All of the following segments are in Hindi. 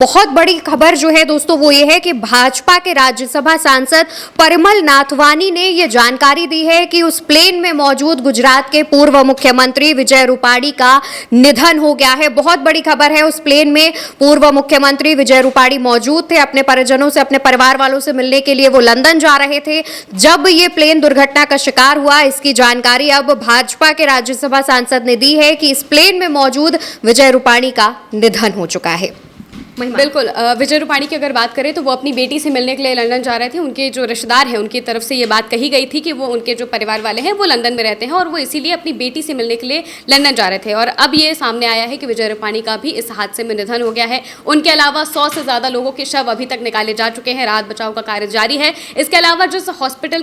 बहुत बड़ी खबर जो है दोस्तों वो ये है कि भाजपा के राज्यसभा सांसद परिमल नाथवानी ने ये जानकारी दी है कि उस प्लेन में मौजूद गुजरात के पूर्व मुख्यमंत्री विजय रूपाणी का निधन हो गया है। बहुत बड़ी खबर है। उस प्लेन में पूर्व मुख्यमंत्री विजय रूपाणी मौजूद थे। अपने परिजनों से, अपने परिवार वालों से मिलने के लिए वो लंदन जा रहे थे जब ये प्लेन दुर्घटना का शिकार हुआ। इसकी जानकारी अब भाजपा के राज्यसभा सांसद ने दी है कि इस प्लेन में मौजूद विजय रूपाणी का निधन हो चुका है। बिल्कुल, विजय रूपाणी की अगर बात करें तो वो अपनी बेटी से मिलने के लिए लंदन जा रहे थे। उनके जो रिश्तेदार हैं उनकी तरफ से ये बात कही गई थी कि वो, उनके जो परिवार वाले हैं वो लंदन में रहते हैं और वो इसीलिए अपनी बेटी से मिलने के लिए लंदन जा रहे थे। और अब ये सामने आया है कि विजय रूपाणी का भी इस हादसे में निधन हो गया है। उनके अलावा 100 से ज़्यादा लोगों के शव अभी तक निकाले जा चुके हैं। राहत बचाव का कार्य जारी है। इसके अलावा जिस हॉस्टल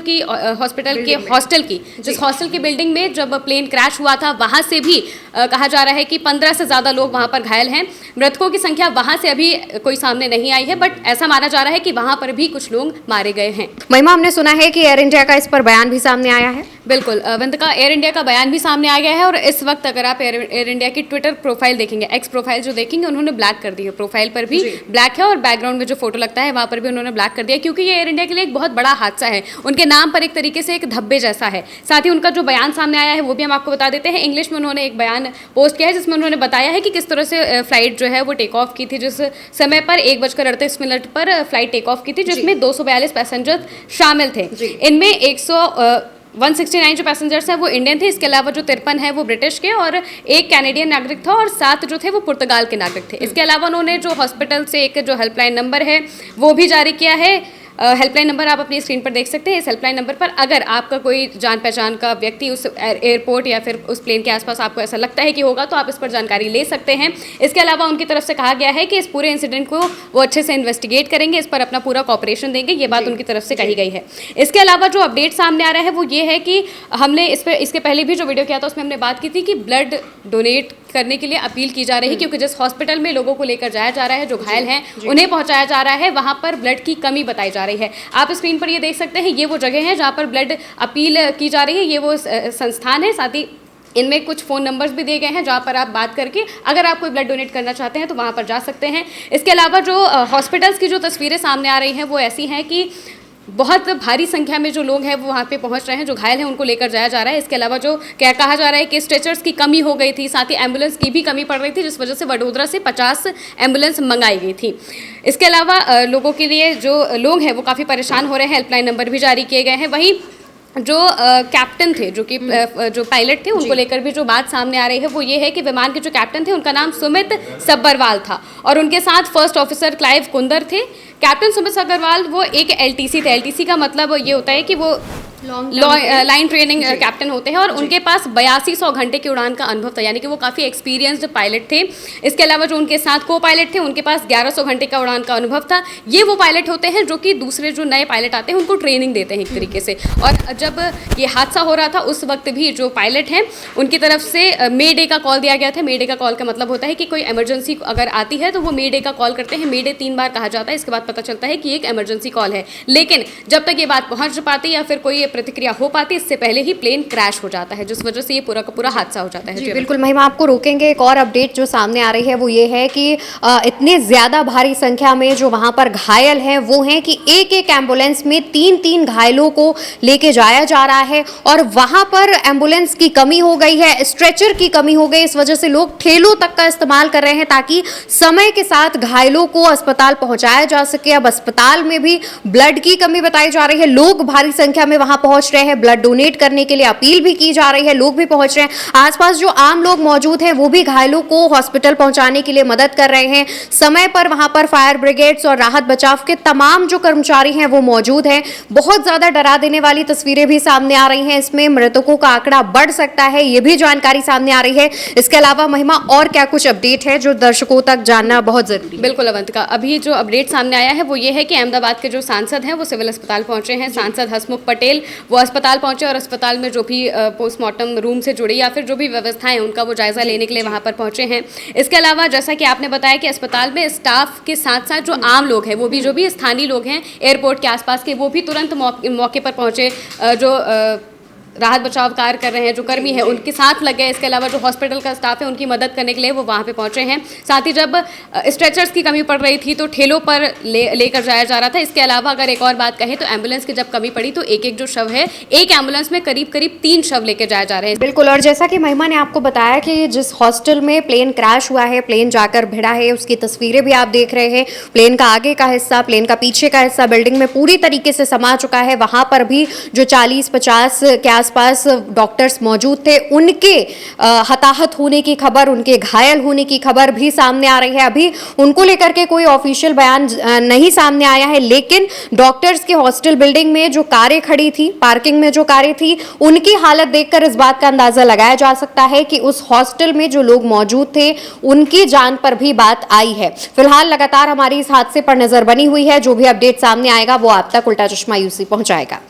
की बिल्डिंग में जब प्लेन क्रैश हुआ था वहाँ से भी कहा जा रहा है कि 15 से ज़्यादा लोग वहाँ पर घायल हैं। मृतकों की संख्या वहाँ से अभी कोई सामने नहीं आई है, बट ऐसा माना जा रहा है कि वहां पर भी कुछ लोग मारे गए हैं। महिमा, हमने सुना है कि एयर इंडिया का इस पर बयान भी सामने आया है। बिल्कुल वंदिका, एयर इंडिया का बयान भी सामने आ गया है और इस वक्त अगर आप एयर इंडिया की ट्विटर प्रोफाइल देखेंगे, एक्स प्रोफाइल जो देखेंगे, उन्होंने ब्लैक कर दी है। प्रोफाइल पर भी ब्लैक है और बैकग्राउंड में जो फोटो लगता है वहां पर भी उन्होंने ब्लैक कर दिया, क्योंकि ये एयर इंडिया के लिए एक बहुत बड़ा हादसा है। उनके नाम पर एक तरीके से एक धब्बे जैसा है। साथ ही उनका जो बयान सामने आया है वो भी हम आपको बता देते हैं। इंग्लिश में उन्होंने एक बयान पोस्ट किया है जिसमें उन्होंने बताया है कि किस तरह से फ्लाइट जो है वो टेक ऑफ की थी, जिस समय पर 1:38 पर फ्लाइट टेक ऑफ की थी, जिसमें 242 पैसेंजर शामिल थे। इनमें 169 जो पैसेंजर्स हैं वो इंडियन थे। इसके अलावा जो 53 है वो ब्रिटिश के और एक कैनेडियन नागरिक था और 7 जो थे वो पुर्तगाल के नागरिक थे। इसके अलावा उन्होंने जो हॉस्पिटल से एक जो हेल्पलाइन नंबर है वो भी जारी किया है। हेल्पलाइन नंबर आप अपनी स्क्रीन पर देख सकते हैं। इस हेल्पलाइन नंबर पर अगर आपका कोई जान पहचान का व्यक्ति उस एयरपोर्ट या फिर उस प्लेन के आसपास आपको ऐसा लगता है कि होगा तो आप इस पर जानकारी ले सकते हैं। इसके अलावा उनकी तरफ से कहा गया है कि इस पूरे इंसिडेंट को वो अच्छे से इन्वेस्टिगेट करेंगे, इस पर अपना पूरा कॉपरेशन देंगे। ये बात उनकी तरफ से कही गई है। इसके अलावा जो अपडेट सामने आ रहा है वो ये है कि हमने इसके पहले भी जो वीडियो किया था उसमें हमने बात की थी कि ब्लड डोनेट करने के लिए अपील की जा रही है, क्योंकि जिस हॉस्पिटल में लोगों को लेकर जाया जा रहा है, जो घायल हैं उन्हें पहुंचाया जा रहा है, वहां पर ब्लड की कमी बताई जा रही है। आप स्क्रीन पर ये देख सकते हैं, ये वो जगह है जहां पर ब्लड अपील की जा रही है। ये वो संस्थान है। साथ ही इनमें कुछ फ़ोन नंबर्स भी दिए गए हैं जहां पर आप बात करके अगर आप कोई ब्लड डोनेट करना चाहते हैं तो वहां पर जा सकते हैं। इसके अलावा जो हॉस्पिटल्स की जो तस्वीरें सामने आ रही हैं वो ऐसी हैं कि बहुत भारी संख्या में जो लोग हैं वो वहाँ पे पहुँच रहे हैं। जो घायल हैं उनको लेकर जाया जा रहा है। इसके अलावा जो क्या कहा जा रहा है कि स्ट्रेचर्स की कमी हो गई थी, साथ ही एम्बुलेंस की भी कमी पड़ रही थी, जिस वजह से वडोदरा से 50 एम्बुलेंस मंगाई गई थी। इसके अलावा लोगों के लिए जो लोग हैं वो काफ़ी परेशान हो रहे हैं। हेल्पलाइन नंबर भी जारी किए गए हैं। वहीं जो कैप्टन थे, जो पायलट थे, उनको लेकर भी जो बात सामने आ रही है वो ये है कि विमान के जो कैप्टन थे उनका नाम सुमित सब्बरवाल था और उनके साथ फर्स्ट ऑफिसर क्लाइव कुंदर थे। कैप्टन सुमित सब्बरवाल वो एक एलटीसी थे। एलटीसी का मतलब ये होता है कि वो लाइन ट्रेनिंग कैप्टन होते हैं और उनके पास 8200 घंटे की उड़ान का अनुभव था, यानी कि वो काफ़ी एक्सपीरियंस्ड पायलट थे। इसके अलावा जो उनके साथ को पायलट थे उनके पास 1100 घंटे का उड़ान का अनुभव था। ये वो पायलट होते हैं जो कि दूसरे जो नए पायलट आते हैं उनको ट्रेनिंग देते हैं एक तरीके से। और जब ये हादसा हो रहा था उस वक्त भी जो पायलट हैं उनकी तरफ से मे डे का कॉल दिया गया था। मे डे का कॉल का मतलब होता है कि कोई इमरजेंसी अगर आती है तो वो मे डे का कॉल करते हैं। मे डे 3 बार कहा जाता है, इसके बाद पता चलता है कि एक इमरजेंसी कॉल है। लेकिन जब तक ये बात पहुँच पाती या फिर कोई प्रतिक्रिया हो पाती, इससे पहले ही प्लेन क्रैश हो जाता है, जिस वजह से ये पूरा का पूरा हादसा हो जाता है। जी बिल्कुल महिमा, आपको रोकेंगे। एक और अपडेट जो सामने आ रही है वो ये है कि इतने ज़्यादा भारी संख्या में जो वहाँ पर घायल हैं वो हैं कि एक एम्बुलेंस में 3 घायलों को लेके जाया जा रहा है और वहाँ पर एम्बुलेंस की कमी हो गई है, स्ट्रेचर की कमी हो गई। इस वजह से लोग ठेलों तक का इस्तेमाल कर रहे हैं ताकि समय के साथ घायलों को अस्पताल पहुँचाया जा सके। अब अस्पताल में भी ब्लड की कमी बताई जा रही है। लोग भारी संख्या में वहाँ पहुँच रहे हैं, ब्लड डोनेट करने के लिए अपील भी की जा रही है, लोग भी पहुंच रहे हैं। आसपास जो आम लोग मौजूद हैं वो भी घायलों को हॉस्पिटल पहुंचाने के लिए मदद कर रहे हैं। समय पर वहां पर फायर ब्रिगेड्स और राहत बचाव के तमाम जो कर्मचारी हैं वो मौजूद हैं। बहुत ज्यादा डरा देने वाली तस्वीरें भी सामने आ रही हैं। इसमें मृतकों का आंकड़ा बढ़ सकता है, ये भी जानकारी सामने आ रही है। इसके अलावा महिमा और क्या कुछ अपडेट है जो दर्शकों तक जानना बहुत जरूरी है? बिल्कुल अवंतिका, अभी जो अपडेट सामने आया है वो ये है कि अहमदाबाद के जो सांसद हैं वो सिविल अस्पताल पहुंचे हैं। सांसद हसमुख पटेल वो अस्पताल पहुंचे और अस्पताल में जो भी पोस्टमार्टम रूम से जुड़ी या फिर जो भी व्यवस्थाएं उनका वो जायजा लेने के लिए वहां पर पहुंचे हैं। इसके अलावा जैसा कि आपने बताया कि अस्पताल में स्टाफ के साथ साथ जो आम लोग हैं वो भी, जो भी स्थानीय लोग हैं एयरपोर्ट के आसपास के, वो भी तुरंत मौके पर पहुंचे। जो राहत बचाव कार्य कर रहे हैं जो कर्मी हैं उनके साथ लग गए। इसके अलावा जो हॉस्पिटल का स्टाफ है उनकी मदद करने के लिए वो वहाँ पे पहुंचे हैं। साथ ही जब स्ट्रेचर्स की कमी पड़ रही थी तो ठेलों पर लेकर जाया जा रहा था। इसके अलावा अगर एक और बात कहें तो एम्बुलेंस की जब कमी पड़ी तो एक एक जो शव है, एक एम्बुलेंस में करीब करीब 3 शव लेके जाए जा रहे हैं। बिल्कुल, और जैसा कि महिमा ने आपको बताया कि जिस हॉस्टल में प्लेन क्रैश हुआ है, प्लेन जाकर भिड़ा है, उसकी तस्वीरें भी आप देख रहे हैं। प्लेन का आगे का हिस्सा, प्लेन का पीछे का हिस्सा बिल्डिंग में पूरी तरीके से समा चुका है। वहां पर भी जो 40-50 के आसपास डॉक्टर्स मौजूद थे, उनके हताहत होने की खबर, उनके घायल होने की खबर भी सामने आ रही है। अभी उनको लेकर के कोई ऑफिशियल बयान नहीं सामने आया है, लेकिन डॉक्टर्स के हॉस्टल बिल्डिंग में जो कारें खड़ी थी, पार्किंग में जो कारें थी, उनकी हालत देखकर इस बात का अंदाजा लगाया जा सकता है कि उस हॉस्टल में जो लोग मौजूद थे उनकी जान पर भी बात आई है। फिलहाल लगातार हमारी इस हादसे पर नजर बनी हुई है। जो भी अपडेट सामने आएगा वो आप तक उल्टा चश्मा यूसी पहुंचाएगा।